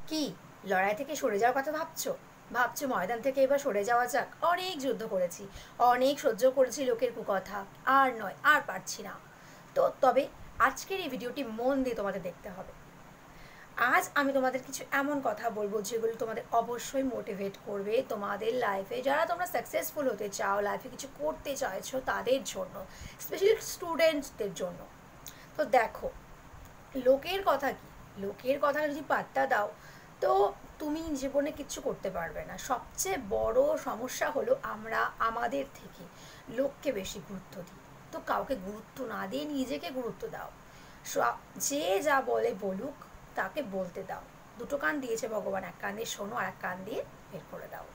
কি লড়াই থেকে সরে যাওয়ার কথা ভাবছো? ভাবছো ময়দান থেকে এবার সরে যাওয়া যাক? অনেক যুদ্ধ করেছি, অনেক সহ্য করেছি লোকের কুকথা, আর নয়, আর পারছি না। তো তবে আজকের এই ভিডিওটি মন দিয়ে তোমাদের দেখতে হবে। আজ আমি তোমাদের কিছু এমন কথা বলবো যেগুলো তোমাদের অবশ্যই মোটিভেট করবে তোমাদের লাইফে, যারা তোমরা সাকসেসফুল হতে চাও, লাইফে কিছু করতে চাইছো তাদের জন্য, স্পেশালি স্টুডেন্টসদের জন্য। তো দেখো, লোকের কথা কি, লোকের কথা যদি পাত্তা দাও তো তুমি জীবনে কিচ্ছু করতে পারবে না। সবচেয়ে বড় সমস্যা হলো আমরা আমাদের থেকে লোককে বেশি গুরুত্ব দিই। তো কাউকে গুরুত্ব না দিয়ে নিজেকে গুরুত্ব দাও। যে যা বলে বলুক, তাকে বলতে দাও। দুটো কান দিয়েছে ভগবান, এক কান দিয়ে শোনো আর এক কান দিয়ে বের করে দাও।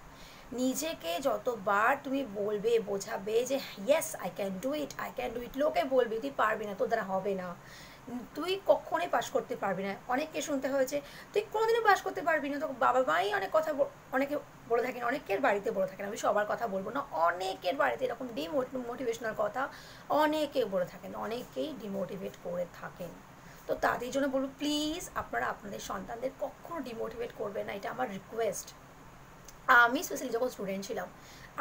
নিজেকে যতবার তুমি বলবে, বোঝাবে যে yes I can do it, I can do it, লোকে বলবে তুই পারবি না, তোর দ্বারা হবে না, তুই কখনোই পাস করতে পারবি না। অনেককে শুনতে হয়েছে তুই কোনোদিনও পাস করতে পারবি না। তো বাবা মাই অনেক কথা অনেকে বলে থাকেন, অনেকের বাড়িতে বলে থাকেন, আমি সবার কথা বলবো না, অনেকের বাড়িতে এরকম ডিমোটিভেশনাল কথা অনেকে বলে থাকেন, অনেকেই ডিমোটিভেট করে থাকেন। তো তাদের জন্য বলবো প্লিজ আপনারা আপনাদের সন্তানদের কখনো ডিমোটিভেট করবেন না, এটা আমার রিকোয়েস্ট। আমি স্পেশালি যখন স্টুডেন্ট ছিলাম,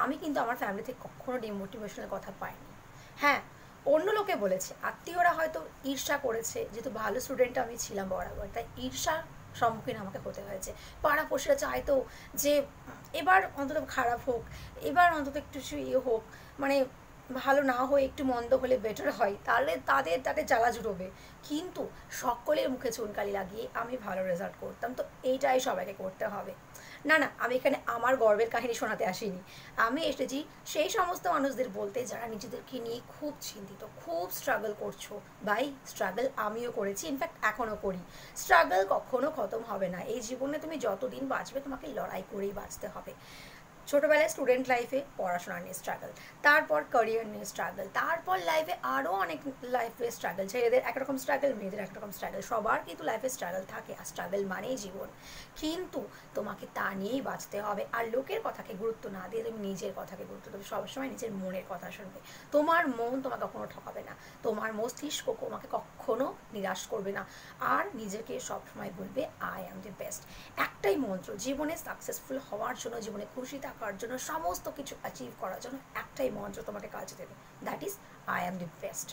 আমি কিন্তু আমার ফ্যামিলি থেকে কখনো ডিমোটিভেশনাল কথা পাইনি। হ্যাঁ, অন্য লোকে বলেছে, আত্মীয়রা হয়তো ঈর্ষা করেছে, যেহেতু ভালো স্টুডেন্ট আমি ছিলাম বরাবর, তাই ঈর্ষার সম্মুখীন আমাকে হতে হয়েছে। পাড়াপড়শিরা চাইতো যে এবার অন্তত খারাপ হোক, এবার অন্তত একটু ইয়ে হোক, মানে ভালো না হয়ে একটু মন্দ হলে বেটার হয়, তাহলে তাদের জ্বালা জুড়োবে। কিন্তু সকলের মুখে চুনকালি লাগিয়ে আমি ভালো রেজাল্ট করতাম। তো এইটাই সবাইকে করতে হবে না। না, আমি এখানে আমার গর্বের কাহিনী শোনাতে আসিনি। আমি এসেছি সেই সমস্ত মানুষদের বলতে যারা নিজেদেরকে নিয়ে খুব চিন্তিত, খুব স্ট্রাগল করছো। ভাই, স্ট্রাগল আমিও করেছি, ইনফ্যাক্ট এখনও করি। স্ট্রাগল কখনো খতম হবে না। এই জীবনে তুমি যতদিন বাঁচবে তোমাকে লড়াই করেই বাঁচতে হবে। ছোটোবেলায় স্টুডেন্ট লাইফে পড়াশোনা নিয়ে স্ট্রাগল, তারপর ক্যারিয়ার নিয়ে স্ট্রাগল, তারপর লাইফে আরও অনেক লাইফে স্ট্রাগল। ছেলেদের একরকম স্ট্রাগল, মেয়েদের একরকম স্ট্রাগল, সবার কিন্তু লাইফে স্ট্রাগল থাকে, আর স্ট্রাগল মানেই জীবন। কিন্তু তোমাকে তা নিয়েই বাঁচতে হবে। আর লোকের কথাকে গুরুত্ব না দিয়ে তুমি নিজের কথাকে গুরুত্ব দেবে, সবসময় নিজের মনের কথা শুনবে। তোমার মন তোমাকে কখনো ঠকাবে না, তোমার মস্তিষ্ক তোমাকে কখনো নিরাশ করবে না। আর নিজেকে সবসময় বলবে আই অ্যাম দি বেস্ট। একটাই মন্ত্র জীবনে সাকসেসফুল হওয়ার জন্য, জীবনে খুশি থাকার জন্য, সমস্ত কিছু অ্যাচিভ করার জন্য একটাই মন্ত্র তোমাকে কাজে দেবে, that is I am the best.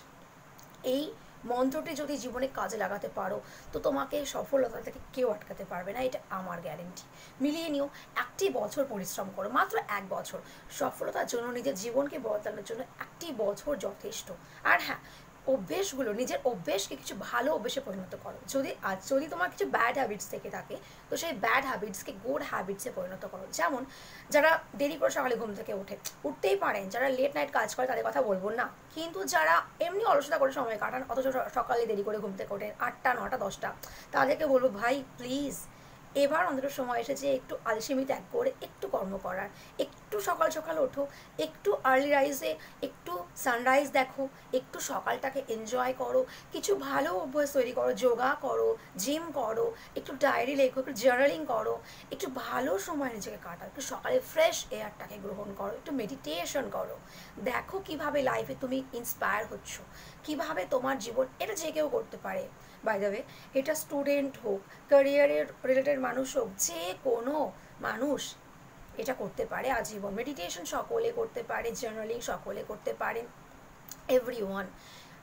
এই মন্ত্রটি যদি জীবনে কাজে লাগাতে পারো তো তোমাকে সফলতা থেকে কেউ আটকাতে পারবে না, এটা আমার গ্যারেন্টি। মিলিয়ে নিও, একটি বছর পরিশ্রম করো, মাত্র 1 বছর। সফলতার জন্য, নিজের জীবনকে বদলানোর জন্য একটি বছর যথেষ্ট। আর হ্যাঁ, অভ্যেসগুলো, নিজের অভ্যেসকে কিছু ভালো অভ্যেসে পরিণত করো। যদি তোমার কিছু ব্যাড হ্যাবিটস থেকে থাকে তো সেই ব্যাড হ্যাবিটসকে গুড হ্যাবিটসে পরিণত করো। যেমন যারা দেরি করে সকালে ঘুম থেকে উঠতেই পারেন, যারা লেট নাইট কাজ করে তাদের কথা বলবো না, কিন্তু যারা এমনি অলসতা করে সময় কাটান অথচ সকালে দেরি করে ঘুম থেকে ওঠেন 8টা 9টা 10টা, তাদেরকে বলবো ভাই প্লিজ এবার অন্তত সময় এসেছে একটু আলসেমি ত্যাগ করে একটু কর্ম করার। একটু সকাল সকাল ওঠো, একটু আর্লি রাইজে একটু সানরাইজ দেখো, একটু সকালটাকে এনজয় করো, কিছু ভালো অভ্যাস তৈরি করো, যোগা করো, জিম করো, একটু ডায়েরি লেখো, একটু জার্নালিং করো, একটু ভালো সময় নিজেকে কাটাও, একটু সকালে ফ্রেশ এয়ারটাকে গ্রহণ করো, একটু মেডিটেশন করো। দেখো কিভাবে লাইফে তুমি ইন্সপায়ার হচ্ছ, কিভাবে তোমার জীবন, এটা যে কেউ করতে পারে। বাই দ্য ওয়ে, এটা স্টুডেন্ট হোক, ক্যারিয়ারের রিলেটেড মানুষ হোক, যে কোনো মানুষ এটা করতে পারে আজীবন। মেডিটেশন সকলে করতে পারে, জার্নালিং সকলে করতে পারে, এভরিওয়ান।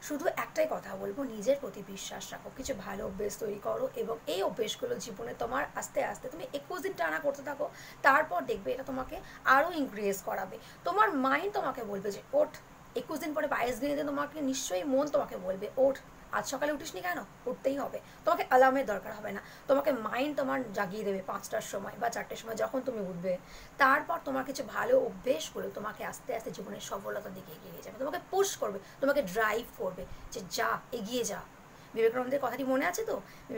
শুধু একটাই কথা বলবো, নিজের প্রতি বিশ্বাস রাখো, কিছু ভালো অভ্যেস তৈরি করো, এবং এই অভ্যেসগুলো জীবনে তোমার আস্তে আস্তে তুমি 21 দিন টানা করতে থাকো। তারপর দেখবে এটা তোমাকে আরও ইনক্রিজ করাবে। তোমার মাইন্ড তোমাকে বলবে যে ওঠ। 21 দিন পরে 22 দিনে তোমাকে নিশ্চয়ই মন তোমাকে বলবে ওঠ, আজ সকালে উঠিসনি কেন, উঠতেই হবে। তোমাকে অ্যালার্মের দরকার হবে না, তোমাকে মাইন্ড তোমার জাগিয়ে দেবে 5টার সময় বা 4টের সময় যখন তুমি উঠবে। তারপর তোমার কিছু ভালো অভ্যেসগুলো তোমাকে আস্তে আস্তে জীবনের সফলতার দিকে এগিয়ে নিয়ে যাবে, তোমাকে পুশ করবে, তোমাকে ড্রাইভ করবে যে যা, এগিয়ে যা। বিবেকানন্দের কথাটি মনে আছে তো,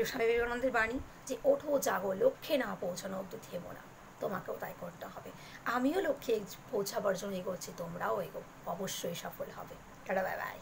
স্বামী বিবেকানন্দের বাণী যে ওঠো জাগো, লক্ষ্যে না পৌঁছানো অব্দি থেমো না। তোমাকেও তাই করতে হবে। আমিও লক্ষ্যে পৌঁছাবার জন্য এগোচ্ছি, তোমরাও এগো, অবশ্যই সফল হবে। Tata, bye bye.